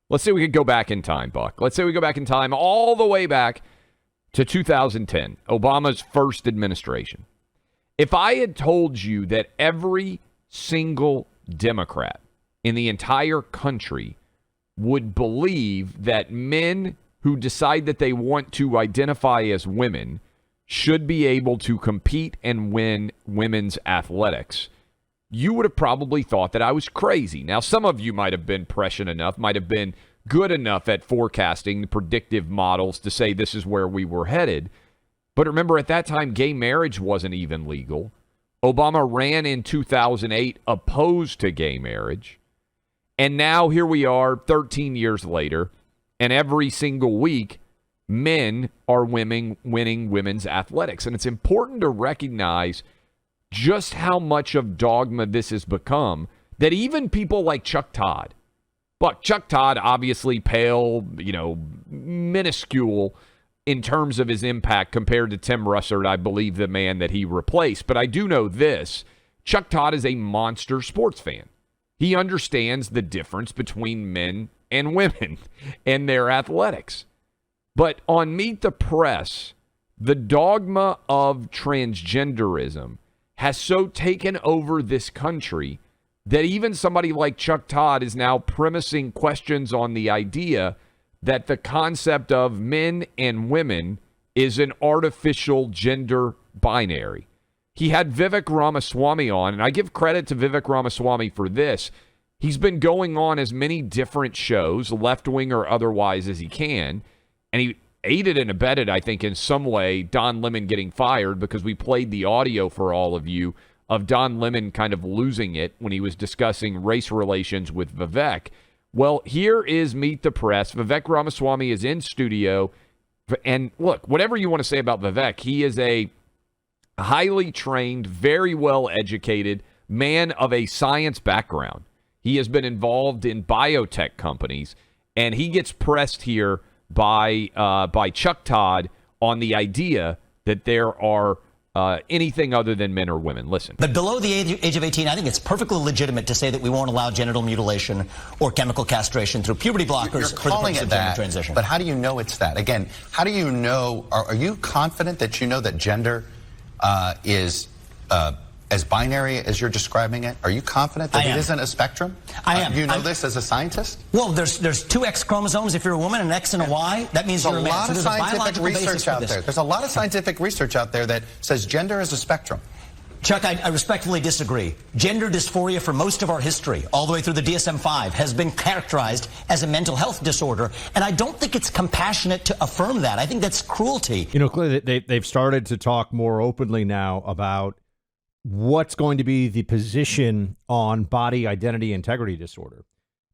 Let's say we could go back in time, Buck. Let's say we go back in time all the way back to 2010, Obama's first administration. If I had told you that every single Democrat in the entire country would believe that men who decide that they want to identify as women should be able to compete and win women's athletics, you would have probably thought that I was crazy. Now, some of you might have been prescient enough, might have been good enough at forecasting the predictive models to say this is where we were headed. But remember, at that time, gay marriage wasn't even legal. Obama ran in 2008 opposed to gay marriage. And now here we are 13 years later, and every single week, men are winning women's athletics. And it's important to recognize just how much of dogma this has become, that even people like Chuck Todd, but Chuck Todd, obviously pale, minuscule in terms of his impact compared to Tim Russert, I believe the man that he replaced. But I do know this, Chuck Todd is a monster sports fan. He understands the difference between men and women and their athletics. But on Meet the Press, the dogma of transgenderism has so taken over this country that even somebody like Chuck Todd is now premising questions on the idea that the concept of men and women is an artificial gender binary. He had Vivek Ramaswamy on, and I give credit to Vivek Ramaswamy for this. He's been going on as many different shows, left-wing or otherwise, as he can, and he aided and abetted, I think, in some way, Don Lemon getting fired, because we played the audio for all of you of Don Lemon kind of losing it when he was discussing race relations with Vivek. Well, here is Meet the Press. Vivek Ramaswamy is in studio. And look, whatever you want to say about Vivek, he is a highly trained, very well-educated man of a science background. He has been involved in biotech companies, and he gets pressed here by Chuck Todd on the idea that there are anything other than men or women. Listen. But below the age of 18, I think it's perfectly legitimate to say that we won't allow genital mutilation or chemical castration through puberty blockers for the purpose of gender transition. But how do you know it's that? Again, how do you know, are you confident that you know that gender is as binary as you're describing it? Are you confident that it isn't a spectrum? I am. Do you know this as a scientist? Well, there's two X chromosomes if you're a woman, an X and a Y. That means you're a man. There's a lot of scientific research out there. There's a lot of scientific research out there that says gender is a spectrum. Chuck, I respectfully disagree. Gender dysphoria for most of our history, all the way through the DSM-5, has been characterized as a mental health disorder, and I don't think it's compassionate to affirm that. I think that's cruelty. You know, clearly they've started to talk more openly now about what's going to be the position on body identity integrity disorder.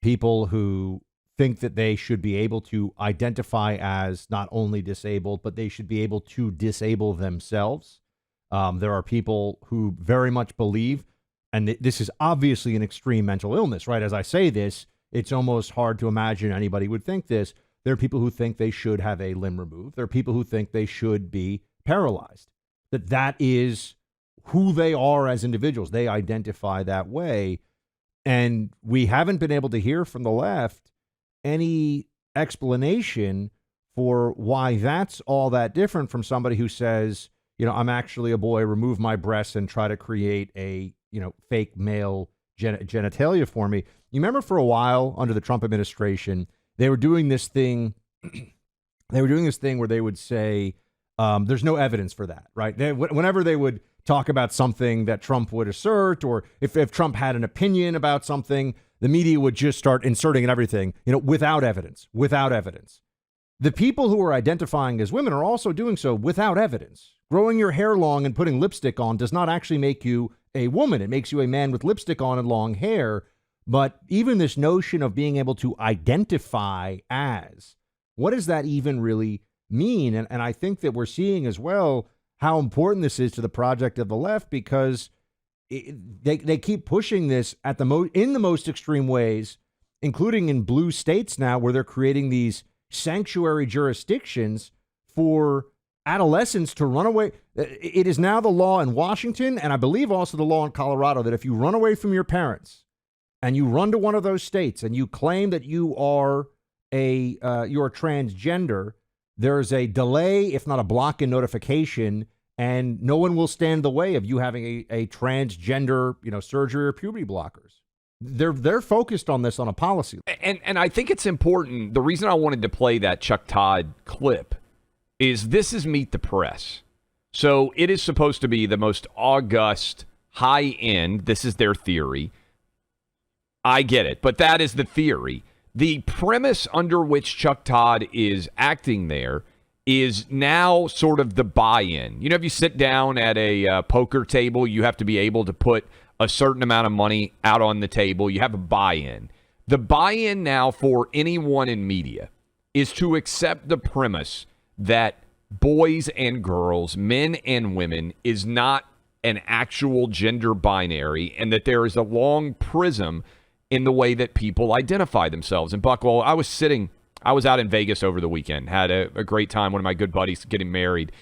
People who think that they should be able to identify as not only disabled, but they should be able to disable themselves. There are people who very much believe, and this is obviously an extreme mental illness, right? As I say this, it's almost hard to imagine anybody would think this. There are people who think they should have a limb removed. There are people who think they should be paralyzed. That is who they are as individuals. They identify that way. And we haven't been able to hear from the left any explanation for why that's all that different from somebody who says, I'm actually a boy, remove my breasts and try to create a, fake male genitalia for me. You remember for a while under the Trump administration, they were doing this thing. Where they would say, there's no evidence for that, right? Whenever they would talk about something that Trump would assert, or if Trump had an opinion about something, the media would just start inserting in everything, without evidence. The people who are identifying as women are also doing so without evidence. Growing your hair long and putting lipstick on does not actually make you a woman. It makes you a man with lipstick on and long hair. But even this notion of being able to identify as, what does that even really mean? And I think that we're seeing as well how important this is to the project of the left, because they keep pushing this at in the most extreme ways, including in blue states now, where they're creating these sanctuary jurisdictions for adolescents to run away. It is now the law in Washington, and I believe also the law in Colorado, that if you run away from your parents and you run to one of those states and you claim that you are you're transgender, there's a delay, if not a block in notification, and no one will stand in the way of you having a transgender, surgery or puberty blockers. They're focused on this on a policy. And I think it's important. The reason I wanted to play that Chuck Todd clip is this is Meet the Press. So it is supposed to be the most august, high-end, this is their theory. I get it, but that is the theory. The premise under which Chuck Todd is acting there is now sort of the buy-in. If you sit down at a poker table, you have to be able to put a certain amount of money out on the table. You have a buy-in. The buy-in now for anyone in media is to accept the premise that boys and girls, men and women, is not an actual gender binary, and that there is a long prism in the way that people identify themselves. And Buck, I was out in Vegas over the weekend, had a great time. One of my good buddies getting married.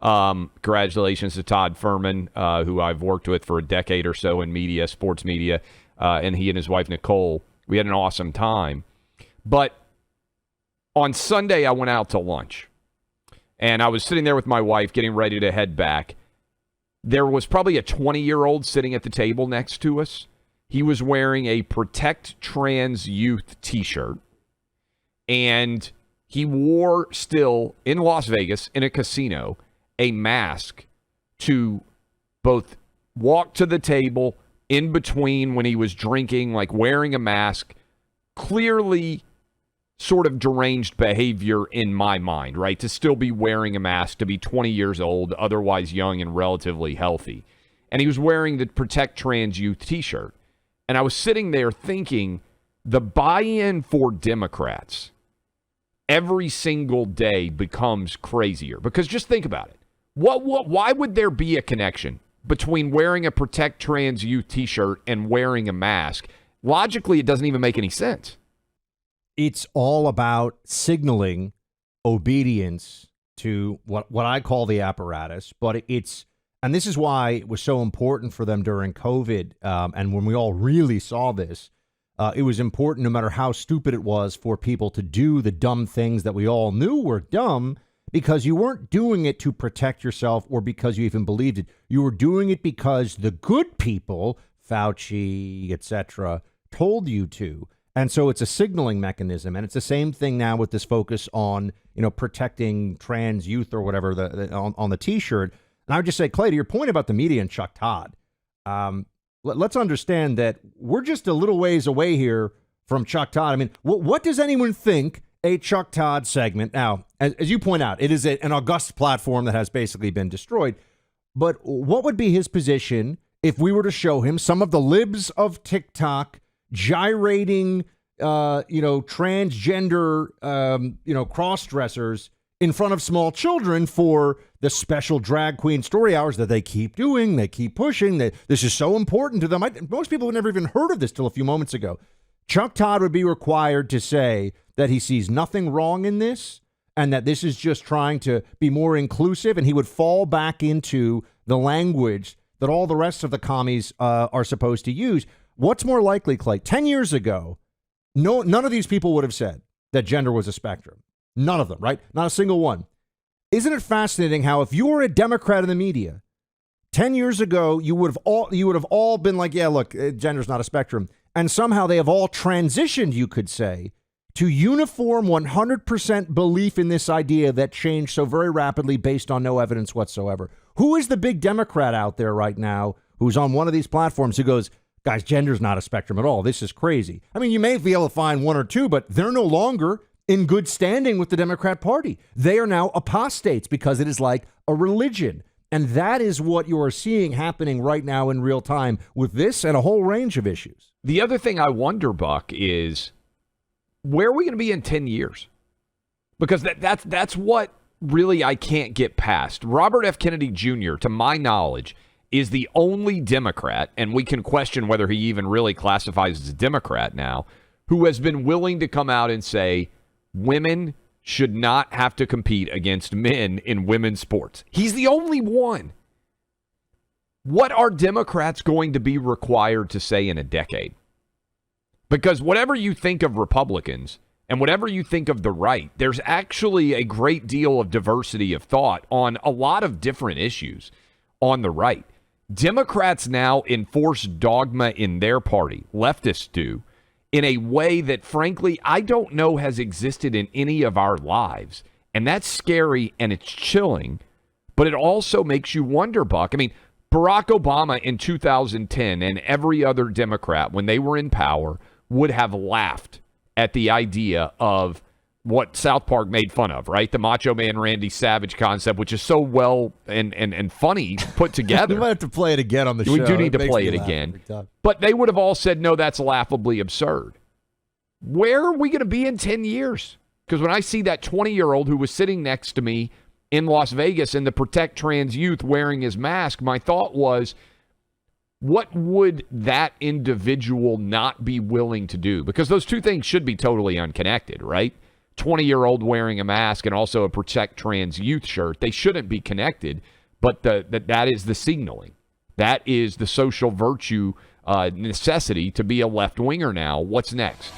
Congratulations to Todd Furman, who I've worked with for a decade or so in media, sports media, and he and his wife, Nicole. We had an awesome time. But on Sunday, I went out to lunch, and I was sitting there with my wife getting ready to head back. There was probably a 20-year-old sitting at the table next to us. He was wearing a Protect Trans Youth t-shirt, and he wore still in Las Vegas in a casino a mask to both walk to the table in between when he was drinking, like wearing a mask. Clearly sort of deranged behavior in my mind, right? To still be wearing a mask, to be 20 years old, otherwise young and relatively healthy. And he was wearing the Protect Trans Youth t-shirt. And I was sitting there thinking, the buy-in for Democrats every single day becomes crazier. Because just think about it. Why would there be a connection between wearing a Protect Trans Youth t-shirt and wearing a mask? Logically, it doesn't even make any sense. It's all about signaling obedience to what I call the apparatus, but and this is why it was so important for them during COVID, and when we all really saw this, it was important, no matter how stupid it was, for people to do the dumb things that we all knew were dumb, because you weren't doing it to protect yourself or because you even believed it. You were doing it because the good people, Fauci, etc., told you to. And so it's a signaling mechanism. And it's the same thing now with this focus on, protecting trans youth or whatever on the T-shirt. And I would just say, Clay, to your point about the media and Chuck Todd, let's understand that we're just a little ways away here from Chuck Todd. I mean, what does anyone think a Chuck Todd segment? Now, as you point out, it is an august platform that has basically been destroyed. But what would be his position if we were to show him some of the libs of TikTok gyrating, transgender, cross-dressers in front of small children for the special drag queen story hours that they keep doing, they keep pushing. This is so important to them. Most people have never even heard of this till a few moments ago. Chuck Todd would be required to say that he sees nothing wrong in this and that this is just trying to be more inclusive, and he would fall back into the language that all the rest of the commies are supposed to use. What's more likely, Clay? 10 years ago, none of these people would have said that gender was a spectrum. None of them, right? Not a single one. Isn't it fascinating how if you were a Democrat in the media 10 years ago, you would have all been like, yeah, look, gender's not a spectrum. And somehow they have all transitioned, you could say, to uniform 100% belief in this idea that changed so very rapidly based on no evidence whatsoever. Who is the big Democrat out there right now who's on one of these platforms who goes, guys, gender's not a spectrum at all. This is crazy. I mean, you may be able to find one or two, but they're no longer in good standing with the Democrat Party. They are now apostates because it is like a religion. And that is what you are seeing happening right now in real time with this and a whole range of issues. The other thing I wonder, Buck, is where are we going to be in 10 years? Because that's what really I can't get past. Robert F. Kennedy Jr., to my knowledge, is the only Democrat, and we can question whether he even really classifies as a Democrat now, who has been willing to come out and say women should not have to compete against men in women's sports. He's the only one. What are Democrats going to be required to say in a decade? Because whatever you think of Republicans, And whatever you think of the right, there's actually a great deal of diversity of thought on a lot of different issues on the right. Democrats now enforce dogma in their party, leftists do, in a way that, frankly, I don't know has existed in any of our lives. And that's scary and it's chilling, but it also makes you wonder, Buck. I mean, Barack Obama in 2010 and every other Democrat, when they were in power, would have laughed at the idea of what South Park made fun of, right? The Macho Man Randy Savage concept, which is so well and funny put together. We might have to play it again on the show. We do need to play it again. But they would have all said, no, that's laughably absurd. Where are we going to be in 10 years? Because when I see that 20-year-old who was sitting next to me in Las Vegas in the Protect Trans Youth wearing his mask, my thought was, what would that individual not be willing to do? Because those two things should be totally unconnected, right? 20-year-old wearing a mask and also a Protect Trans Youth shirt. They shouldn't be connected, but that is the signaling. That is the social virtue necessity to be a left-winger now. What's next?